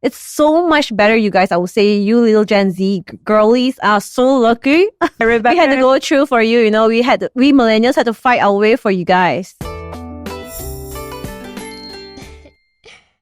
It's so much better, you guys. I would say you little Gen Z girlies are so lucky. I remember We had to go through for you. You know, we millennials had to fight our way for you guys.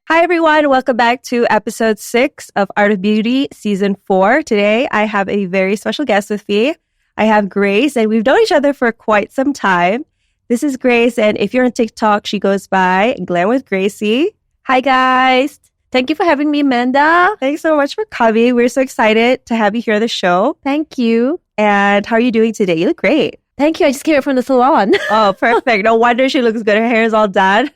Hi everyone, welcome back to episode 6 of Art of Beauty season 4. Today I have a very special guest with me. I have Grace, and we've known each other for quite some time. This is Grace, and if you're on TikTok, she goes by Glam with Gracey. Hi guys. Thank you for having me, Amanda. Thanks so much for coming. We're so excited to have you here on the show. Thank you. And how are you doing today? You look great. Thank you. I just came from the salon. Oh, perfect. No wonder she looks good. Her hair is all done.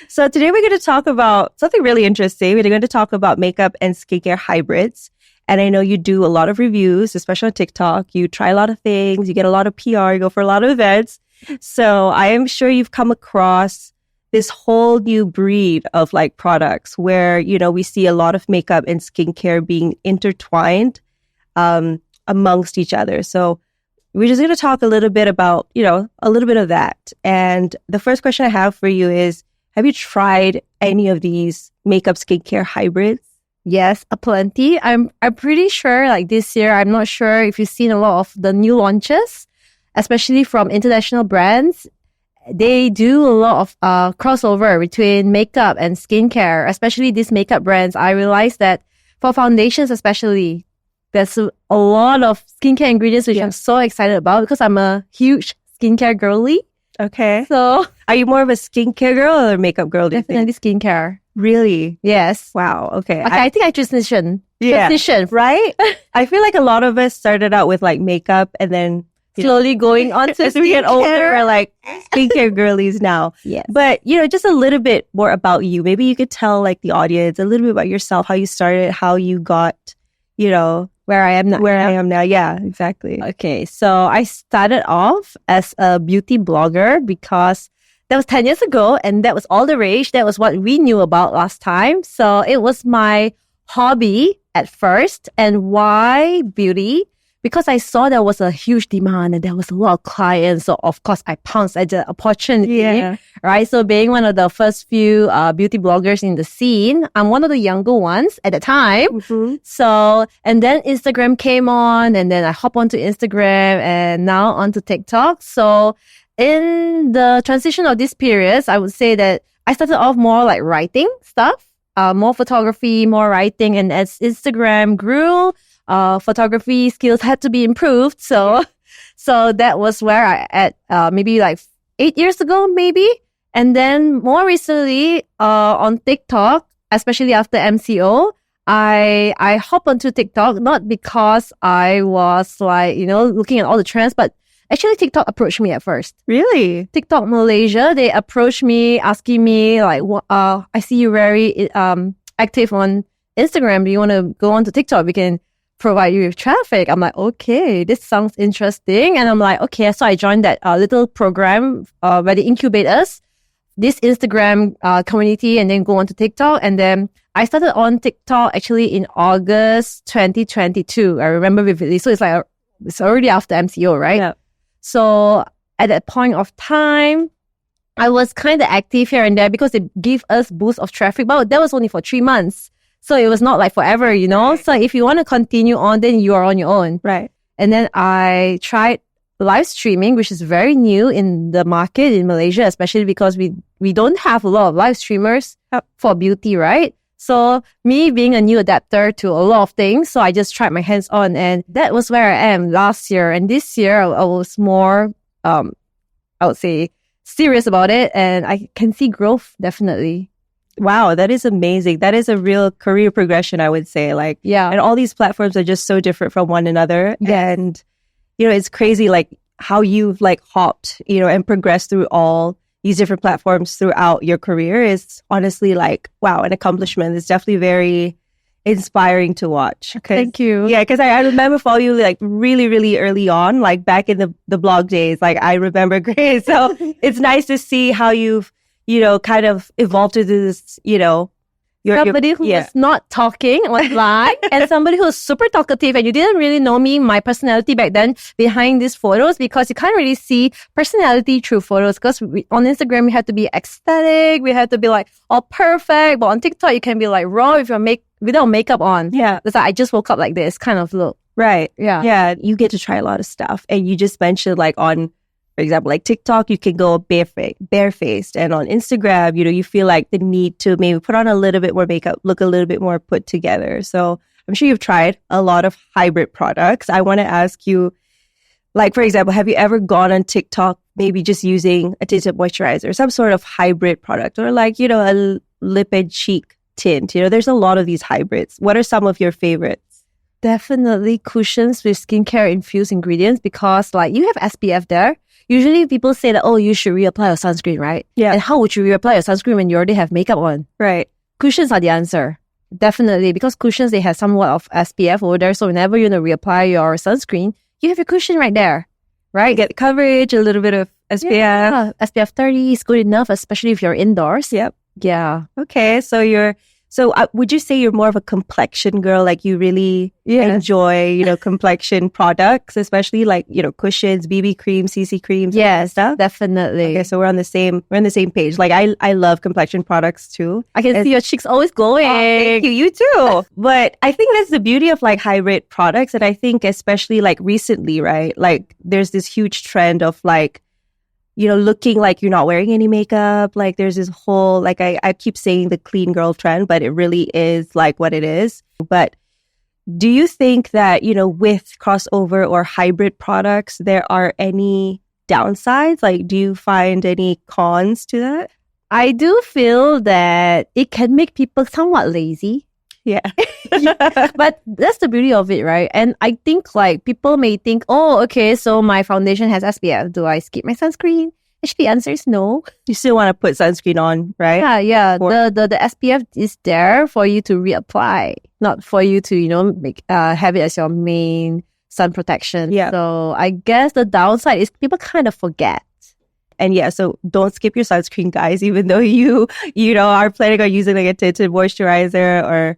So today we're going to talk about something really interesting. We're going to talk about makeup and skincare hybrids. And I know you do a lot of reviews, especially on TikTok. You try a lot of things. You get a lot of PR. You go for a lot of events. So I am sure you've come across this whole new breed of like products where, you know, we see a lot of makeup and skincare being intertwined amongst each other. So we're just going to talk a little bit about, you know, a little bit of that. And the first question I have for you is, have you tried any of these makeup skincare hybrids? Yes, aplenty. I'm pretty sure like this year, I'm not sure if you've seen a lot of the new launches, especially from international brands. They do a lot of crossover between makeup and skincare, especially these makeup brands. I realized that for foundations especially, there's a lot of skincare ingredients which I'm so excited about because I'm a huge skincare girly. Okay. So are you more of a skincare girl or a makeup girl? Definitely skincare. Really? Yes. Wow. Okay. I think I transition. Yeah. Transition, right? I feel like a lot of us started out with like makeup and then slowly going on to as we get older, we're like skincare girlies now. Yes. But, you know, just a little bit more about you. Maybe you could tell like the audience a little bit about yourself, how you started, how you got, you know, where I am now. Yeah, exactly. Okay. So I started off as a beauty blogger because that was 10 years ago and that was all the rage. That was what we knew about last time. So it was my hobby at first. And why beauty? Because I saw there was a huge demand and there was a lot of clients. So of course I pounced at the opportunity, right? So being one of the first few beauty bloggers in the scene, I'm one of the younger ones at the time. Mm-hmm. So, and then Instagram came on and then I hop onto Instagram and now onto TikTok. So in the transition of these periods, I would say that I started off more like writing stuff, more photography, more writing. And as Instagram grew, photography skills had to be improved. So that was where I at maybe like 8 years ago, maybe. And then more recently, on TikTok, especially after MCO, I hop onto TikTok, not because I was like, you know, looking at all the trends, but actually TikTok approached me at first. Really? TikTok Malaysia, they approached me asking me like, I see you very active on Instagram. Do you want to go on to TikTok? We can provide you with traffic. I'm like, okay, this sounds interesting. And I'm like, okay. So I joined that little program where they incubate us, this Instagram community, and then go on to TikTok. And then I started on TikTok actually in August 2022. I remember vividly. So it's already after MCO, right? Yeah. So at that point of time, I was kind of active here and there because they give us boost of traffic, but that was only for 3 months. So it was not like forever, you know? So if you want to continue on, then you are on your own. Right. And then I tried live streaming, which is very new in the market in Malaysia, especially because we don't have a lot of live streamers for beauty, right? So me being a new adapter to a lot of things, so I just tried my hands on, and that was where I am last year. And this year I was more, I would say, serious about it, and I can see growth definitely. Wow, that is amazing. That is a real career progression, I would say. Like, yeah. And all these platforms are just so different from one another. Yeah. And, you know, it's crazy like how you've like hopped, you know, and progressed through all these different platforms throughout your career is honestly like, wow, an accomplishment. It's definitely very inspiring to watch. Thank you. Yeah, because I remember following you like really, really early on, like back in the blog days. Like I remember Grace. So it's nice to see how you've, you know, kind of evolved into this, you know, somebody who's not talking online and somebody who's super talkative, and you didn't really know me, my personality back then behind these photos, because you can't really see personality through photos, because on Instagram we had to be ecstatic, we had to be like all perfect, but on TikTok you can be like raw with your without makeup on. Yeah. It's like I just woke up like this kind of look. Right. Yeah. Yeah. You get to try a lot of stuff. And you just mentioned like on, for example, like TikTok, you can go barefaced. And on Instagram, you feel like the need to maybe put on a little bit more makeup, look a little bit more put together. So I'm sure you've tried a lot of hybrid products. I want to ask you, like, for example, have you ever gone on TikTok, maybe just using a tinted moisturizer, some sort of hybrid product, or like, a lip and cheek tint? There's a lot of these hybrids. What are some of your favorites? Definitely cushions with skincare infused ingredients, because like you have SPF there. Usually people say that, oh, you should reapply your sunscreen, right? Yeah. And how would you reapply your sunscreen when you already have makeup on? Right. Cushions are the answer. Definitely, because cushions, they have somewhat of SPF over there. So whenever you want to reapply your sunscreen, you have your cushion right there, right? Get coverage, a little bit of SPF. Yeah, SPF 30 is good enough, especially if you're indoors. Yep. Yeah. Okay. So would you say you're more of a complexion girl? Like you really enjoy, complexion products, especially like, cushions, BB creams, CC creams. Yes, stuff? Definitely. Okay, so we're on the same page. Like I love complexion products too. I can see your cheeks always glowing. Oh, thank you. You too. But I think that's the beauty of like hybrid products. And I think especially like recently, right? Like there's this huge trend of like, looking like you're not wearing any makeup. Like there's this whole, like I keep saying the clean girl trend, but it really is like what it is. But do you think that, with crossover or hybrid products, there are any downsides? Like, do you find any cons to that? I do feel that it can make people somewhat lazy. Yeah. But that's the beauty of it, right? And I think like people may think, oh, okay, so my foundation has SPF. Do I skip my sunscreen? Actually, the answer is no. You still want to put sunscreen on, right? Yeah. The SPF is there for you to reapply, not for you to, have it as your main sun protection. Yeah. So I guess the downside is people kind of forget. And yeah, so don't skip your sunscreen, guys, even though you are planning on using like a tinted moisturizer or,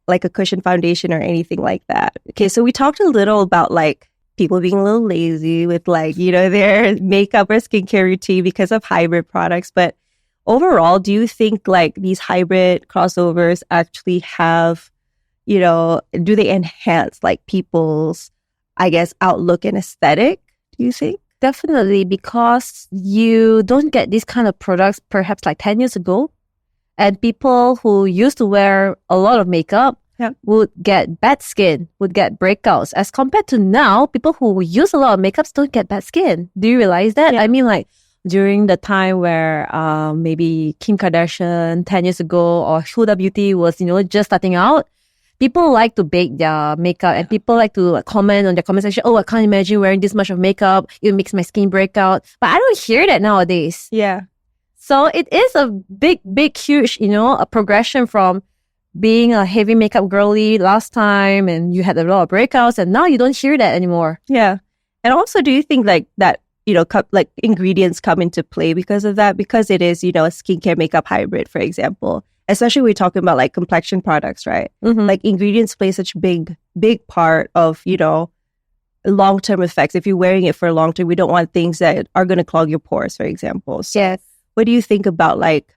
like a cushion foundation or anything like that. Okay, so we talked a little about like people being a little lazy with like, their makeup or skincare routine because of hybrid products. But overall, do you think like these hybrid crossovers actually have, do they enhance like people's, I guess, outlook and aesthetic, do you think? Definitely, because you don't get these kind of products perhaps like 10 years ago. And people who used to wear a lot of makeup would get bad skin, would get breakouts. As compared to now, people who use a lot of makeups don't get bad skin. Do you realize that? Yeah. I mean, like during the time where maybe Kim Kardashian 10 years ago or Huda Beauty was, just starting out, people like to bake their makeup and people like to comment on their comment section, oh, I can't imagine wearing this much of makeup. It makes my skin break out. But I don't hear that nowadays. Yeah. So it is a big, huge, a progression from being a heavy makeup girly last time and you had a lot of breakouts and now you don't hear that anymore. Yeah. And also, do you think like that, like ingredients come into play because of that? Because it is, a skincare makeup hybrid, for example. Especially when we're talking about like complexion products, right? Mm-hmm. Like ingredients play such big part of, long-term effects. If you're wearing it for a long time, we don't want things that are going to clog your pores, for example. So yes. What do you think about like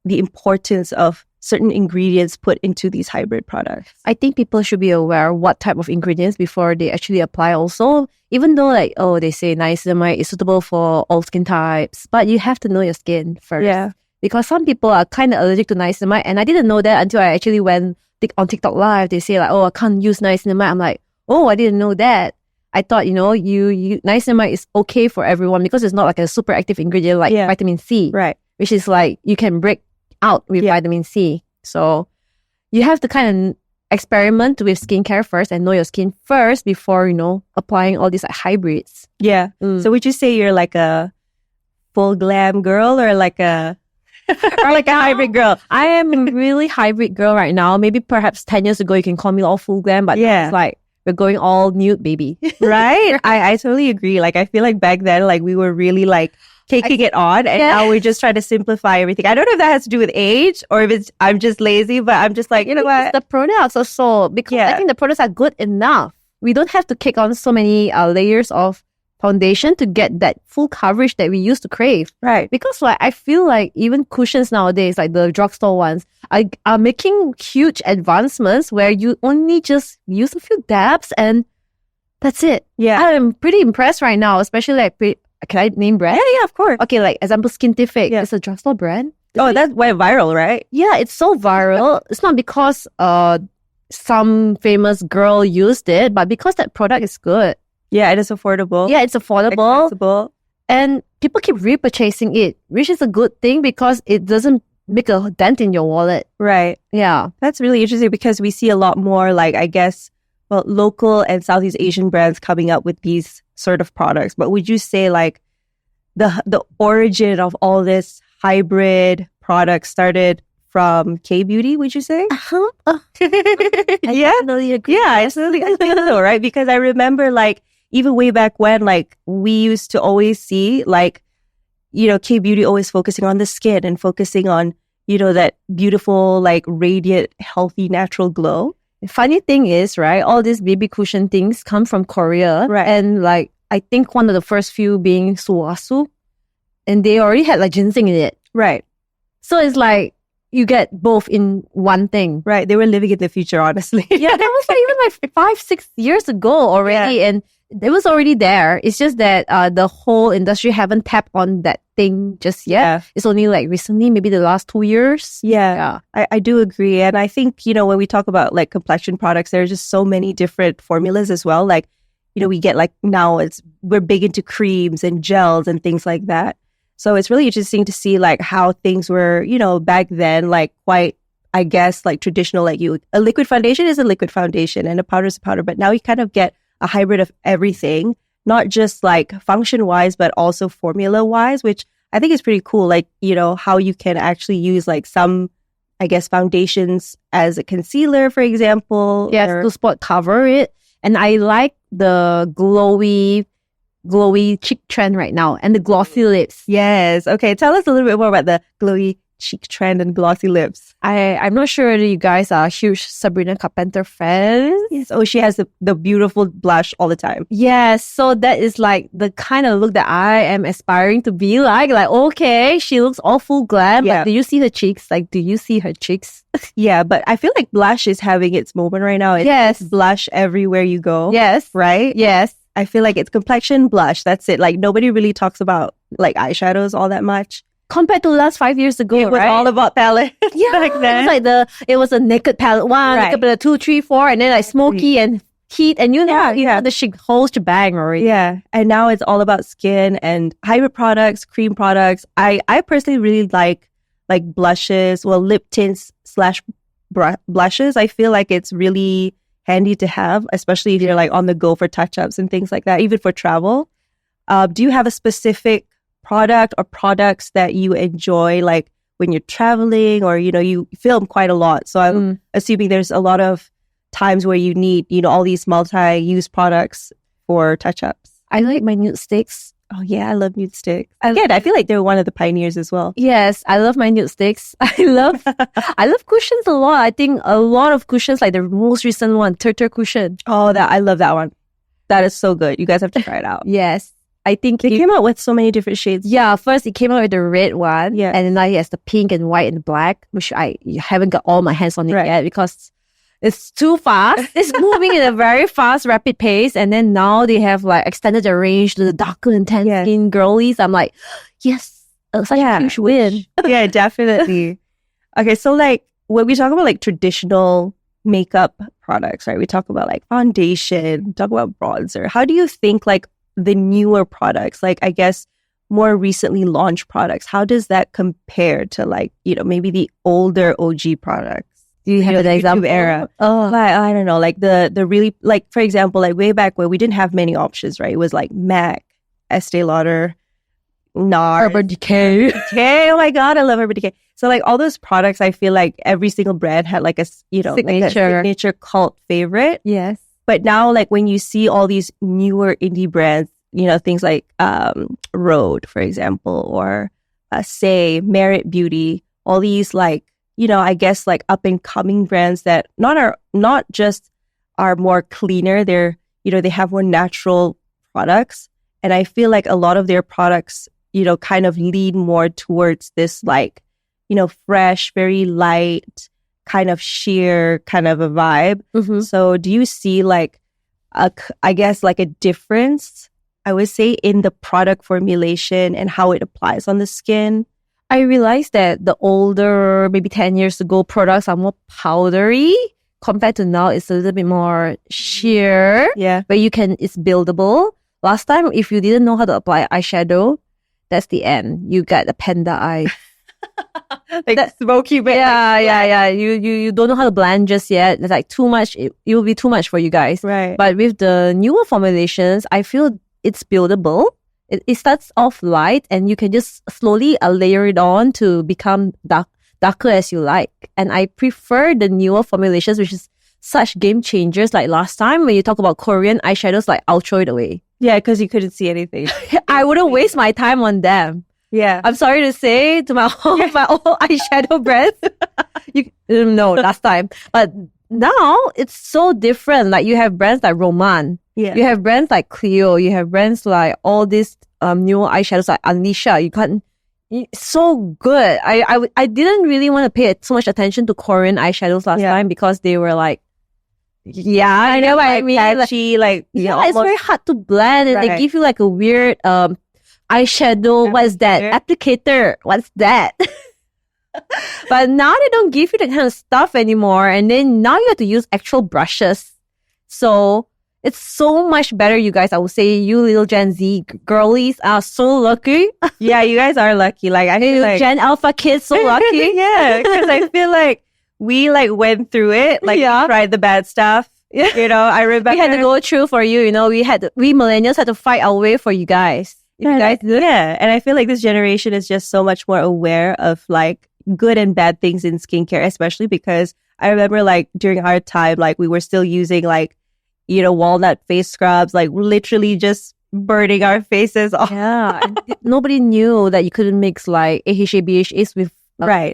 the importance of certain ingredients put into these hybrid products? I think people should be aware what type of ingredients before they actually apply also. Even though like, oh, they say niacinamide is suitable for all skin types, but you have to know your skin first. Yeah. Because some people are kind of allergic to niacinamide, and I didn't know that until I actually went on TikTok Live. They say like, oh, I can't use niacinamide. I'm like, oh, I didn't know that. I thought, niacinamide is okay for everyone because it's not like a super active ingredient like vitamin C. Right. Which is like, you can break out with vitamin C. So you have to kind of experiment with skincare first and know your skin first before, applying all these like hybrids. Yeah. So would you say you're like a full glam girl or like a hybrid girl? I am a really hybrid girl right now. Maybe perhaps 10 years ago, you can call me all full glam, but it's like, we're going all nude, baby. Right? I totally agree. Like, I feel like back then, like, we were really like taking it on, and now we're just trying to simplify everything. I don't know if that has to do with age or if I'm just lazy, but I'm just like, you know what? The products also, because I think the products are good enough. We don't have to kick on so many layers of foundation to get that full coverage that we used to crave. Right. Because like I feel like even cushions nowadays, like the drugstore ones, are making huge advancements where you only just use a few dabs and that's it. Yeah. I'm pretty impressed right now, especially like, can I name brand? Yeah, of course. Okay, like example, Skintific. Yeah. It's a drugstore brand. That went viral, right? Yeah, it's so viral. It's not because some famous girl used it, but because that product is good. Yeah, it is affordable. Yeah, it's affordable. Accessible. And people keep repurchasing it, which is a good thing because it doesn't make a dent in your wallet. Right. Yeah. That's really interesting because we see a lot more like, I guess, local and Southeast Asian brands coming up with these sort of products. But would you say like the origin of all this hybrid product started from K-beauty, would you say? Yeah, totally agree. Yeah, absolutely. I think so, right? Because I remember like even way back when, like we used to always see like, you know, K-beauty always focusing on the skin and focusing on, you know, that beautiful, like radiant, healthy, natural glow. The funny thing is, right, all these baby cushion things come from Korea. Right. And like, I think one of the first few being Suwasu. And they already had like ginseng in it. Right. So it's like, you get both in one thing. Right. They were living in the future, honestly. Yeah, that was like even like 5-6 years ago already. Yeah. And it was already there. It's just that the whole industry haven't tapped on that thing just yet. Yeah. It's only like recently, maybe the last 2 years. Yeah. I do agree. And I think, you know, when we talk about like complexion products, there's just so many different formulas as well. Like, you know, we get like now we're big into creams and gels and things like that. So it's really interesting to see like how things were, you know, back then, like quite, I guess, like traditional, like a liquid foundation is a liquid foundation and a powder is a powder. But now you kind of get a hybrid of everything, not just like function wise, but also formula wise, which I think is pretty cool. Like, you know, how you can actually use like some, I guess, foundations as a concealer, for example. Yes, to spot cover it. And I like the glowy cheek trend right now and the glossy lips. Yes. Okay. Tell us a little bit more about the glowy cheek trend and glossy lips. I'm not sure whether you guys are huge Sabrina Carpenter fans. Yes. Oh, she has the beautiful blush all the time. Yes. So that is like the kind of look that I am aspiring to be like. Like, okay, she looks all full glam. Yeah. But do you see her cheeks? Like, do you see her cheeks? Yeah. But I feel like blush is having its moment right now. It's blush everywhere you go. Yes. Right? Yes. I feel like it's complexion, blush. That's it. Like nobody really talks about like eyeshadows all that much. Compared to the last 5 years ago, it was all about palette. Yeah, back then. It was like it was a naked palette 1, naked palette 2, 3, 4, and then like smoky and heat, and you know the whole shebang already. Yeah, and now it's all about skin and hybrid products, cream products. I personally really like blushes, lip tints / blushes. I feel like it's really handy to have, especially if you're like on the go for touch-ups and things like that, even for travel. Do you have a specific product or products that you enjoy, like when you're traveling or, you know, you film quite a lot? So I'm assuming there's a lot of times where you need, you know, all these multi-use products for touch-ups. I like my nude sticks. Oh yeah, I love nude sticks. I feel like they're one of the pioneers as well. Yes, I love my nude sticks. I love cushions a lot. I think a lot of cushions, like the most recent one, Turtle cushion. Oh, I love that one. That is so good. You guys have to try it out. Yes. I think they came out with so many different shades. Yeah, first it came out with the red one. Yeah. And then now it has the pink and white and black, which I haven't got all my hands on it yet because it's too fast. It's moving at a very fast, rapid pace. And then now they have like extended the range to the darker and tan skin girlies. I'm like, yes, such a huge win. Yeah, definitely. Okay, so like when we talk about like traditional makeup products, right? We talk about like foundation, talk about bronzer. How do you think like the newer products, like I guess more recently launched products, how does that compare to like, you know, maybe the older OG products? Do you have an example? Era? Oh, I don't know. Like the really, like for example, like way back when we didn't have many options, right? It was like MAC, Estee Lauder, NARS, Urban Decay. Oh my God, I love Urban Decay. So like all those products, I feel like every single brand had like a, you know, signature cult favorite. Yes. But now, like when you see all these newer indie brands, things like Rhode, for example, or Say, Merit Beauty, all these like, I guess like up and coming brands that not just are more cleaner, they're, they have more natural products. And I feel like a lot of their products, kind of lean more towards this like, fresh, very light, kind of sheer kind of a vibe. Mm-hmm. So do you see like, I guess like a difference, I would say, in the product formulation and how it applies on the skin? I realized that the older, maybe 10 years ago, products are more powdery compared to now. It's a little bit more sheer. Yeah. But it's buildable. Last time, if you didn't know how to apply eyeshadow, that's the end. You got a panda eye. Like smoky bit. Yeah. You don't know how to blend just yet. It's like too much. It will be too much for you guys. Right. But with the newer formulations, I feel it's buildable. It starts off light and you can just slowly layer it on to become darker as you like. And I prefer the newer formulations, which is such game changers. Like last time when you talk about Korean eyeshadows, like I'll throw it away. Yeah, because you couldn't see anything. I wouldn't waste my time on them. Yeah. I'm sorry to say to my whole eyeshadow brands. No, last time. But now it's so different. Like you have brands like Roman. Yeah. You have brands like Clio. You have brands like all these newer eyeshadows like Anisha. It's so good. I didn't really want to pay so much attention to Korean eyeshadows last time because they were like, I know what I mean. Patchy, it's very hard to blend and they give you like a weird eyeshadow. What is that? Applicator. What's that? But now they don't give you that kind of stuff anymore. And then now you have to use actual brushes. So it's so much better, you guys. I would say you little Gen Z girlies are so lucky. Yeah, you guys are lucky. Like I feel like Gen Alpha kids so lucky. Yeah, because I feel like we like went through it. Like we tried the bad stuff. Yeah. I remember we had to go through for you. We millennials had to fight our way for you guys. Yeah, and I feel like this generation is just so much more aware of like good and bad things in skincare, especially because I remember like during our time, like we were still using like, walnut face scrubs, like literally just burning our faces off. Yeah, nobody knew that you couldn't mix like AHA, BHAs with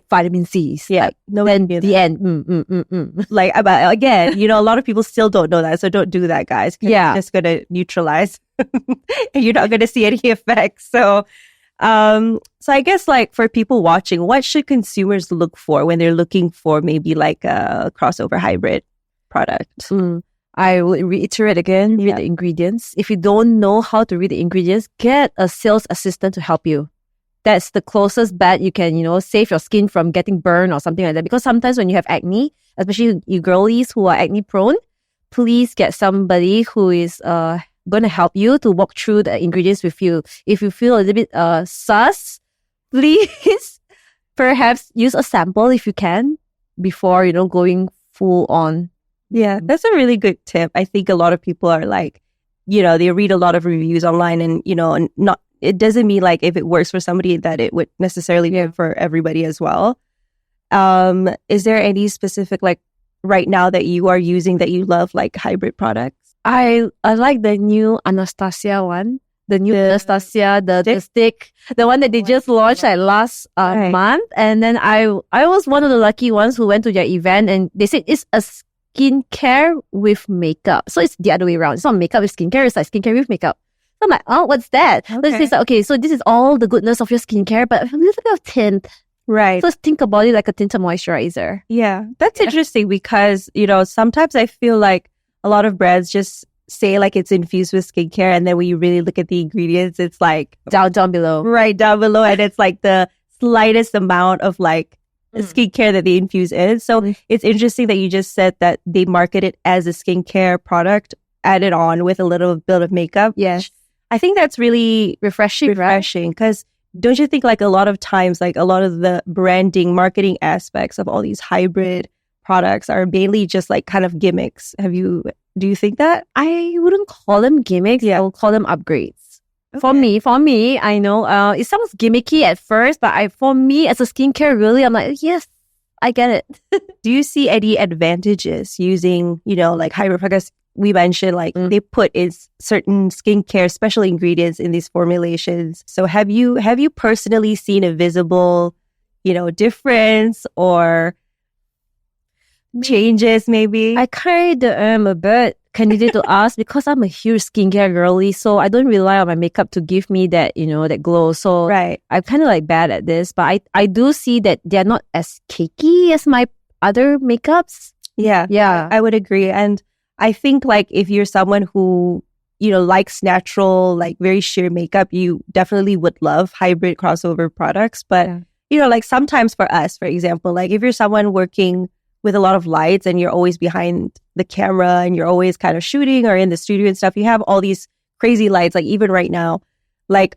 vitamin C's. Yeah, like, then the end. Like, but again, a lot of people still don't know that, so don't do that, guys. Yeah, it's just gonna neutralize, and you're not gonna see any effects. So, so I guess like for people watching, what should consumers look for when they're looking for maybe like a crossover hybrid product? I will reiterate again, read the ingredients. If you don't know how to read the ingredients, get a sales assistant to help you. That's the closest bet you can, save your skin from getting burned or something like that. Because sometimes when you have acne, especially you girlies who are acne prone, please get somebody who is going to help you to walk through the ingredients with you. If you feel a little bit sus, please perhaps use a sample if you can before, going full on. Yeah, that's a really good tip. I think a lot of people are like, they read a lot of reviews online and, and not, it doesn't mean like if it works for somebody that it would necessarily work for everybody as well. Is there any specific like right now that you are using that you love, like hybrid products? I like the new Anastasia one. The new Anastasia, the stick, the one that they just launched like last month. And then I was one of the lucky ones who went to their event and they said it's a skincare with makeup. So it's the other way around. It's not makeup with skincare. It's like skincare with makeup. So I'm like, oh, what's that? Okay. It's like, okay, so this is all the goodness of your skincare, but a little bit of tint. Right. So think about it like a tinted moisturizer. Yeah. That's interesting because, sometimes I feel like a lot of brands just say like it's infused with skincare. And then when you really look at the ingredients, it's like down below. Right, down below. And it's like the slightest amount of like skincare that they infuse in. So it's interesting that you just said that they market it as a skincare product added on with a little bit of makeup. Yes. I think that's really refreshing because don't you think like a lot of times, like a lot of the branding, marketing aspects of all these hybrid products are mainly just like kind of gimmicks. Do you think that? I wouldn't call them gimmicks. Yeah. I would call them upgrades. Okay. For me, I know it sounds gimmicky at first, but for me as a skincare, really, I'm like, yes, I get it. Do you see any advantages using, like hybrid products? we mentioned like they put is certain skincare special ingredients in these formulations. So have you personally seen a visible, difference or changes maybe? I kind of am a bit candidate to ask because I'm a huge skincare girly, so I don't rely on my makeup to give me that, that glow. So Right. I'm kind of like bad at this, but I do see that they're not as cakey as my other makeups. Yeah. I would agree. And I think like if you're someone who, likes natural, like very sheer makeup, you definitely would love hybrid crossover products. But, like sometimes for us, for example, like if you're someone working with a lot of lights and you're always behind the camera and you're always kind of shooting or in the studio and stuff, you have all these crazy lights, like even right now, like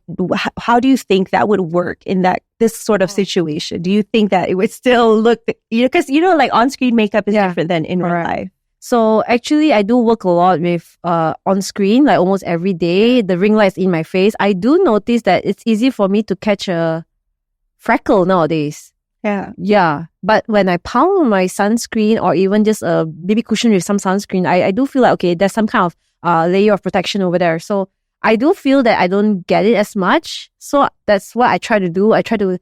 how do you think that would work in this sort of situation? Do you think that it would still look, because, like on-screen makeup is different than in real life. So actually, I do work a lot with on screen, like almost every day. The ring light's in my face. I do notice that it's easy for me to catch a freckle nowadays. Yeah. But when I pound my sunscreen or even just a BB cushion with some sunscreen, I do feel like, okay, there's some kind of layer of protection over there. So I do feel that I don't get it as much. So that's what I try to do. I try to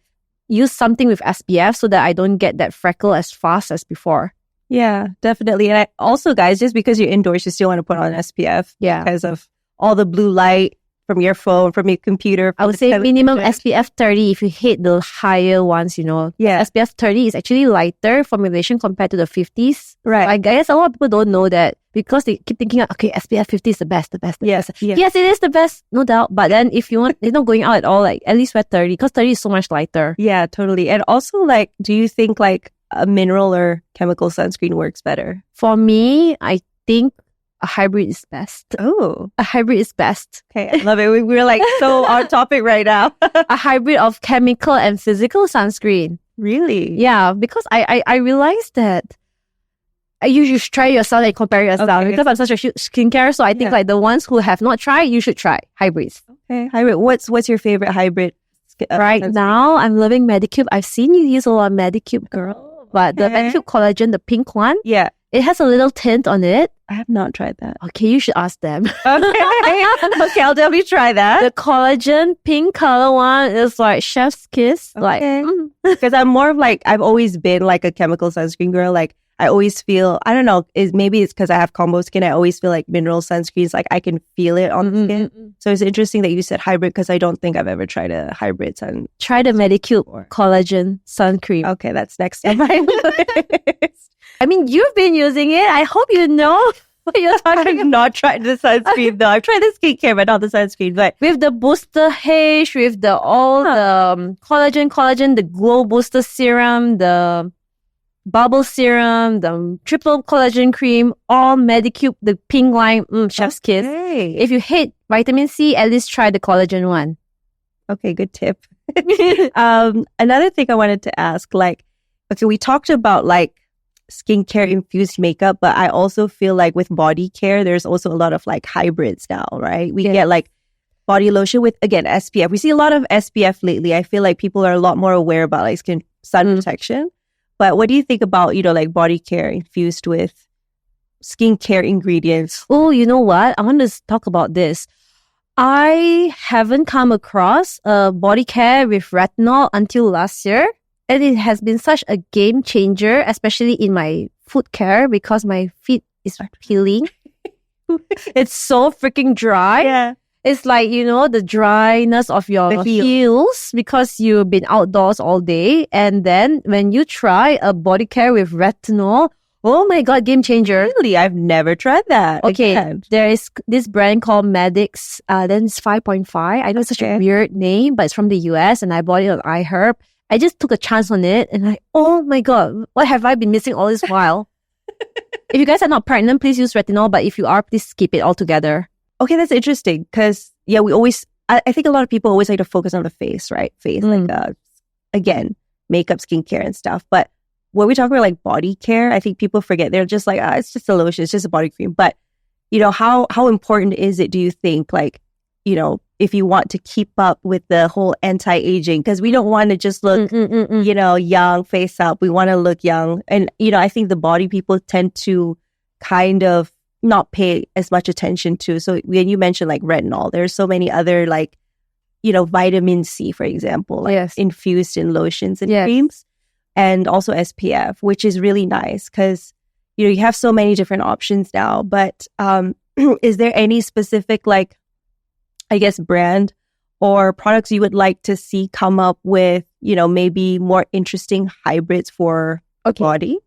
use something with SPF so that I don't get that freckle as fast as before. Yeah, definitely. And also, guys, just because you're indoors, you still want to put on SPF because of all the blue light from your phone, from your computer. I would say minimum SPF 30 if you hit the higher ones, Yeah. SPF 30 is actually lighter formulation compared to the 50s. Right. I guess a lot of people don't know that because they keep thinking, okay, SPF 50 is the best. Yes, it is the best, no doubt. But then if you want, you're not going out at all, like at least wear 30 because 30 is so much lighter. Yeah, totally. And also, like, do you think like a mineral or chemical sunscreen works better? For me, I think a hybrid is best. Oh. A hybrid is best. Okay, I love it. We're like so on topic right now. A hybrid of chemical and physical sunscreen. Really? Yeah, because I realized that you should try yourself and compare yourself. Because I'm such a huge skincare, so I think like the ones who have not tried, you should try hybrids. Okay, hybrid. What's your favorite hybrid? Right now, I'm loving Medicube. I've seen you use a lot of Medicube, girl. But the Medicube collagen, the pink one, it has a little tint on it. I have not tried that. Okay, you should ask them. Okay, I'll definitely try that. The collagen pink color one is like chef's kiss. Like, because I'm more of like, I've always been like a chemical sunscreen girl. Like I always feel, I don't know, maybe it's because I have combo skin. I always feel like mineral sunscreens, like I can feel it on the skin. So it's interesting that you said hybrid because I don't think I've ever tried a hybrid sun. Try the Medicube collagen sun cream. Okay, that's next on my list. I mean, you've been using it. I hope you know what you're talking about. I've not tried the sunscreen though. I've tried the skincare, but not the sunscreen. But with the booster H, with the collagen, the glow booster serum, the bubble serum, the triple collagen cream, all Medicube, the pink line, chef's kiss. If you hate vitamin C, at least try the collagen one. Okay, good tip. Another thing I wanted to ask, like, okay, we talked about like skincare infused makeup, but I also feel like with body care, there's also a lot of like hybrids now, right? We get like body lotion with, again, SPF. We see a lot of SPF lately. I feel like people are a lot more aware about like sun protection. But what do you think about, like body care infused with skincare ingredients? Oh, you know what? I want to talk about this. I haven't come across a body care with retinol until last year. And it has been such a game changer, especially in my foot care because my feet is peeling. It's so freaking dry. Yeah. It's like, the dryness of your heels because you've been outdoors all day. And then when you try a body care with retinol, oh my God, game changer. Really? I've never tried that. Okay. There is this brand called Medix. Then it's 5.5. I know it's such a weird name, but it's from the US and I bought it on iHerb. I just took a chance on it and oh my God, what have I been missing all this while? If you guys are not pregnant, please use retinol. But if you are, please skip it altogether. Okay, that's interesting because, we always, I think a lot of people always like to focus on the face, right? Face, like, again, makeup, skincare and stuff. But when we talk about like body care, I think people forget. They're just like, it's just a lotion, it's just a body cream. But, how important is it, do you think, like, if you want to keep up with the whole anti-aging, because we don't want to just look, young, face up. We want to look young. And, I think the body people tend to kind of not pay as much attention to. So when you mentioned like retinol, there's so many other like, vitamin C, for example, like Yes. infused in lotions and Yes. creams, and also SPF, which is really nice because, you have so many different options now. But is there any specific, like, I guess, brand or products you would like to see come up with, maybe more interesting hybrids for body?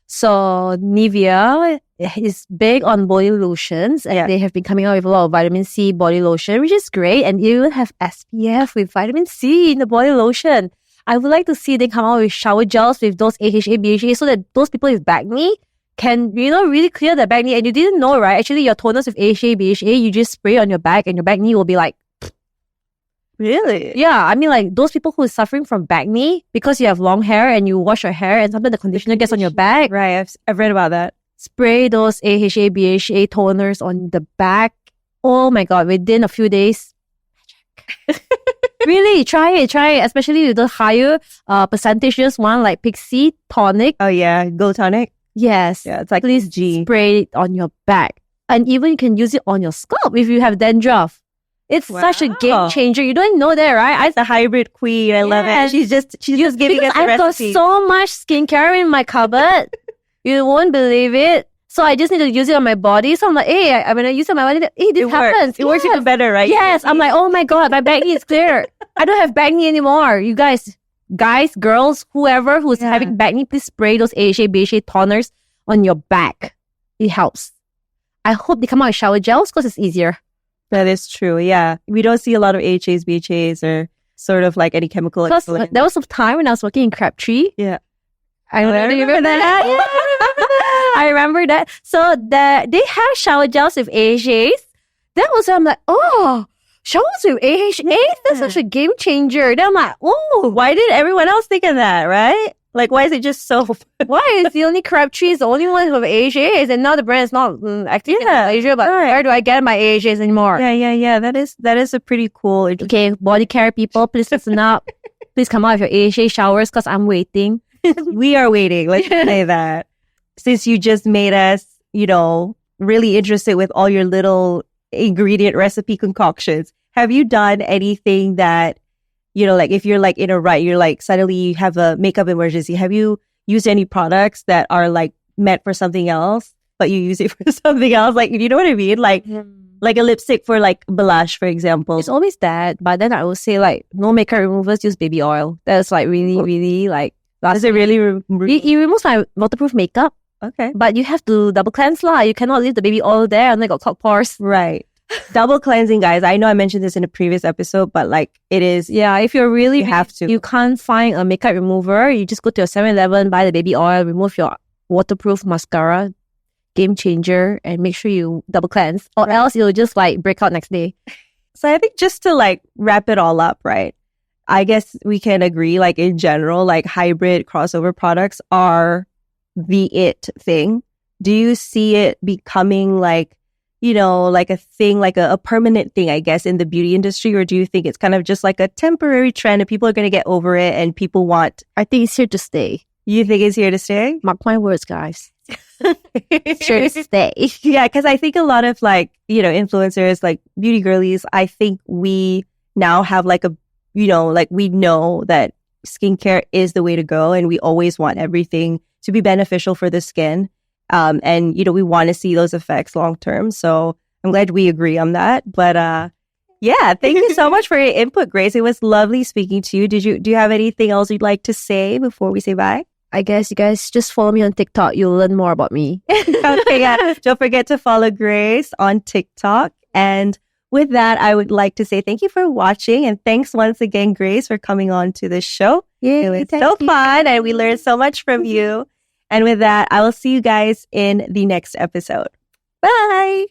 So Nivea is big on body lotions, and they have been coming out with a lot of vitamin C body lotion, which is great. And you will have SPF with vitamin C in the body lotion. I would like to see them come out with shower gels with those AHA, BHA, so that those people with acne can, really clear their acne. And you didn't know, right? Actually, your toners with AHA, BHA, you just spray on your back and your acne will be like, really? Yeah, I mean, like those people who are suffering from acne because you have long hair and you wash your hair and sometimes the conditioner gets on your back. Right, I've read about that. Spray those AHA, BHA toners on the back. Oh my God, within a few days, magic. Really, try it, especially with the higher percentages one like Pixie Tonic. Oh yeah, Gold Tonic. Yes. Yeah, it's like please spray it on your back. And even you can use it on your scalp if you have dandruff. It's such a game changer. You don't know that, right? I'm the hybrid queen. I love it. She's just giving us the I've recipe. got so much skincare in my cupboard. You won't believe it. So I just need to use it on my body. So I'm like, hey, when I use it on my body, hey, this happens. It works even better, right? Yes. I'm like, oh my God, my acne is clear. I don't have acne anymore. You guys, girls, whoever who's having acne, please spray those AHA, BHA toners on your back. It helps. I hope they come out with shower gels because it's easier. That is true. Yeah. We don't see a lot of AHAs, BHAs, or sort of like any chemical. Because there was some time when I was working in Crabtree. Yeah. I remember that. I remember that. So they have shower gels with AHAs. That was I'm like, oh, showers with AHA? That's such a game changer. Then I'm like, oh. Why did everyone else think of that, right? Like, why is it just so... Why is the only Crabtree is the only one with AHAs and now the brand is not active in Malaysia, but where do I get my AHAs anymore? Yeah. That is a pretty cool... Okay, body care people, please listen up. Please come out with your AHA showers because I'm waiting. We are waiting. Let's say that. Since you just made us, really interested with all your little ingredient recipe concoctions, have you done anything that... like if you're like in a rut, you're like suddenly you have a makeup emergency. Have you used any products that are like meant for something else, but you use it for something else? Like, you know what I mean? Like a lipstick for like blush, for example. It's always that. But then I would say like no makeup removers, use baby oil. That's like really, really like... Does it really it removes my waterproof makeup. Okay. But you have to double cleanse lah. You cannot leave the baby oil there and they got clogged pores. Right. Double cleansing, guys. I know I mentioned this in a previous episode, but like it is. Yeah, if you're really, you have to. You can't find a makeup remover. You just go to your 7-Eleven, buy the baby oil, remove your waterproof mascara, game changer, and make sure you double cleanse, or else it'll just like break out next day. So I think just to like wrap it all up, right? I guess we can agree, like in general, like hybrid crossover products are the it thing. Do you see it becoming like, like a thing, like a permanent thing, I guess, in the beauty industry? Or do you think it's kind of just like a temporary trend and people are going to get over it and people want... I think it's here to stay. You think it's here to stay? Mark my words, guys. It's here to stay. Yeah, because I think a lot of like, influencers, like beauty girlies, I think we now have like a, like we know that skincare is the way to go and we always want everything to be beneficial for the skin. And, we want to see those effects long term. So I'm glad we agree on that. But yeah, thank you so much for your input, Grace. It was lovely speaking to you. Do you have anything else you'd like to say before we say bye? I guess you guys just follow me on TikTok. You'll learn more about me. Okay, yeah. Don't forget to follow Grace on TikTok. And with that, I would like to say thank you for watching. And thanks once again, Grace, for coming on to the show. Yeah, it was so fun and we learned so much from you. And with that, I will see you guys in the next episode. Bye.